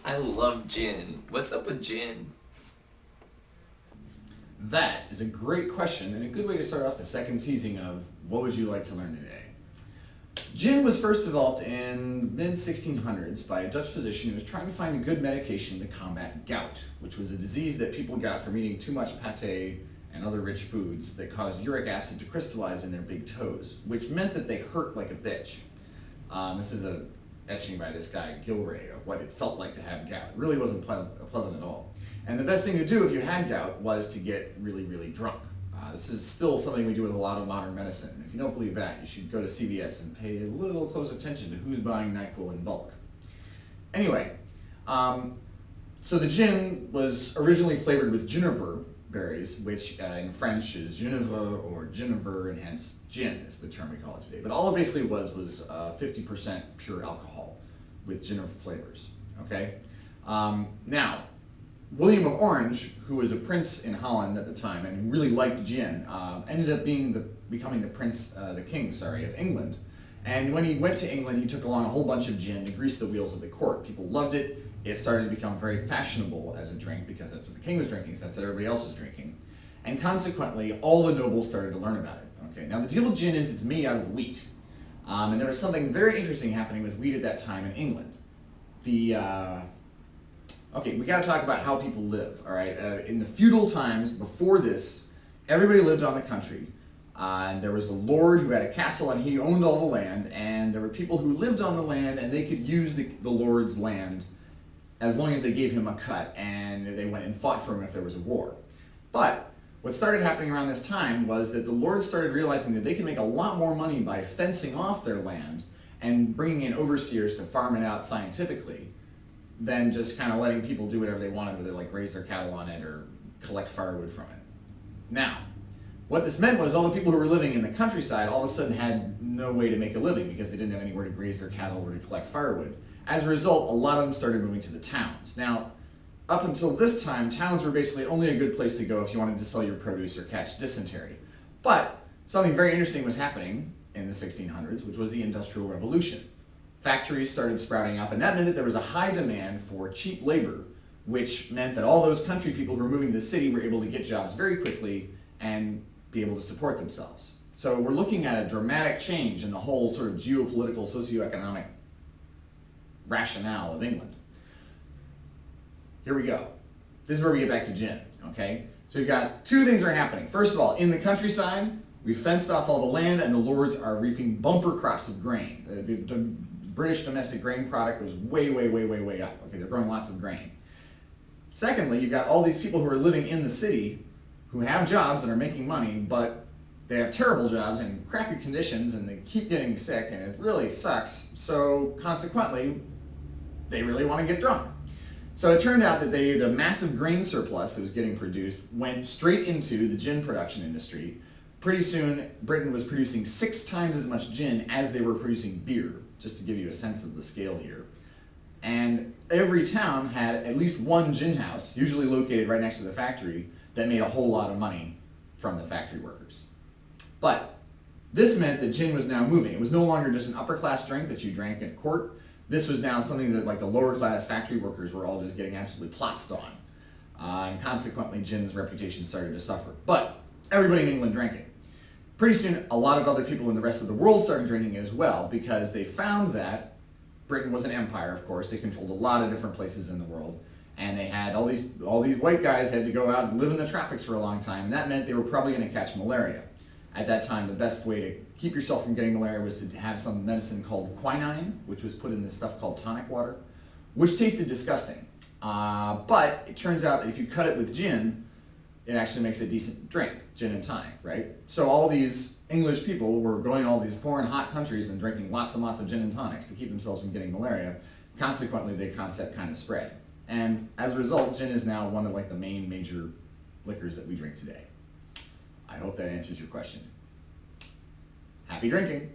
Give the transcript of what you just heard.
I love gin. What's up with gin? That is a great question and a good way to start off the second season of What Would You Like to Learn Today? Gin was first developed in the mid-1600s by a Dutch physician who was trying to find a good medication to combat gout, which was a disease that people got from eating too much pate and other rich foods that caused uric acid to crystallize in their big toes, which meant that they hurt like a bitch. This is a etching by this guy, Gilray, of what it felt like to have gout. It really wasn't pleasant at all. And the best thing to do if you had gout was to get really, really drunk. This is still something we do with a lot of modern medicine. If you don't believe that, you should go to CVS and pay a little close attention to who's buying NyQuil in bulk. Anyway, so the gin was originally flavored with juniper berries, which in French is genever or genever, and hence gin is the term we call it today. But all it basically was 50% pure alcohol with juniper flavors, okay? Now, William of Orange, who was a prince in Holland at the time and really liked gin, ended up becoming the king of England. And when he went to England, he took along a whole bunch of gin to grease the wheels of the court. People loved it. It started to become very fashionable as a drink because that's what the king was drinking, so that's what everybody else is drinking. And consequently, all the nobles started to learn about it. Okay, now the deal with gin is it's made out of wheat. And there was something very interesting happening with wheat at that time in England. Okay, we got to talk about how people live, all right? In the feudal times before this, everybody lived on the country. And there was a lord who had a castle and he owned all the land, and there were people who lived on the land and they could use the lord's land as long as they gave him a cut and they went and fought for him if there was a war. But what started happening around this time was that the lords started realizing that they could make a lot more money by fencing off their land and bringing in overseers to farm it out scientifically than just kind of letting people do whatever they wanted with it, like raise their cattle on it or collect firewood from it. Now, what this meant was all the people who were living in the countryside all of a sudden had no way to make a living because they didn't have anywhere to graze their cattle or to collect firewood. As a result, a lot of them started moving to the towns. Now, up until this time, towns were basically only a good place to go if you wanted to sell your produce or catch dysentery. But something very interesting was happening in the 1600s, which was the Industrial Revolution. Factories started sprouting up, and that meant that there was a high demand for cheap labor, which meant that all those country people who were moving to the city were able to get jobs very quickly and be able to support themselves. So we're looking at a dramatic change in the whole sort of geopolitical, socioeconomic rationale of England. Here we go. This is where we get back to gin, okay? So you've got two things that are happening. First of all, in the countryside, we fenced off all the land and the lords are reaping bumper crops of grain. The British domestic grain product goes way, way, way, way, way up. Okay, they're growing lots of grain. Secondly, you've got all these people who are living in the city who have jobs and are making money, but they have terrible jobs and crappy conditions and they keep getting sick and it really sucks. So consequently, they really want to get drunk. So it turned out that the massive grain surplus that was getting produced went straight into the gin production industry. Pretty soon, Britain was producing 6 times as much gin as they were producing beer, just to give you a sense of the scale here. And every town had at least one gin house, usually located right next to the factory, that made a whole lot of money from the factory workers. But this meant that gin was now moving. It was no longer just an upper class drink that you drank at court. This was now something that like the lower class factory workers were all just getting absolutely plotzed on. And consequently, gin's reputation started to suffer. But everybody in England drank it. Pretty soon, a lot of other people in the rest of the world started drinking it as well because they found that Britain was an empire, of course. They controlled a lot of different places in the world. And they had all these white guys had to go out and live in the tropics for a long time. And that meant they were probably going to catch malaria. At that time, the best way to keep yourself from getting malaria was to have some medicine called quinine, which was put in this stuff called tonic water, which tasted disgusting. But it turns out that if you cut it with gin, it actually makes a decent drink, gin and tonic, right? So all these English people were going to all these foreign hot countries and drinking lots and lots of gin and tonics to keep themselves from getting malaria. Consequently, the concept kind of spread. And as a result, gin is now one of like the main major liquors that we drink today. I hope that answers your question. Happy drinking.